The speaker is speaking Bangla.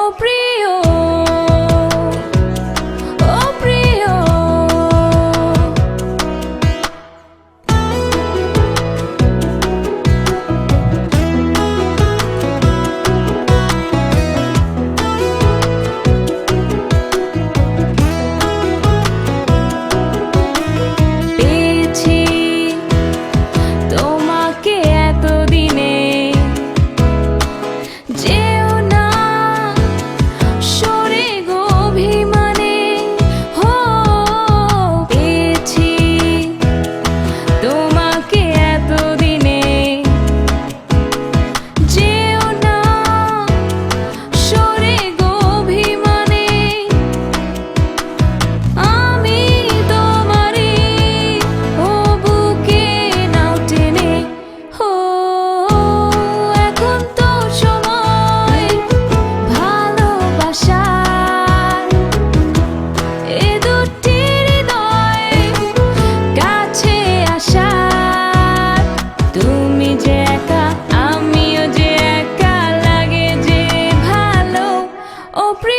ও প্রিয়, ও প্রিয়। পেয়েছি তোমাকে এতদিনে, যেও না সরে গো অভিমানে। হো, পেয়েছি তোমাকে এতদিনে, যেও না সরে গো অভিমানে। আমি তোমারই, ও বুকে নাও টেনে। হো, এখন তো সময় ভালোবাসার, এ দুটি হৃদয় কাছে আসার। তুমি যে একা, আমিও যে একা, লাগে যে ভালো। ও প্রিয়।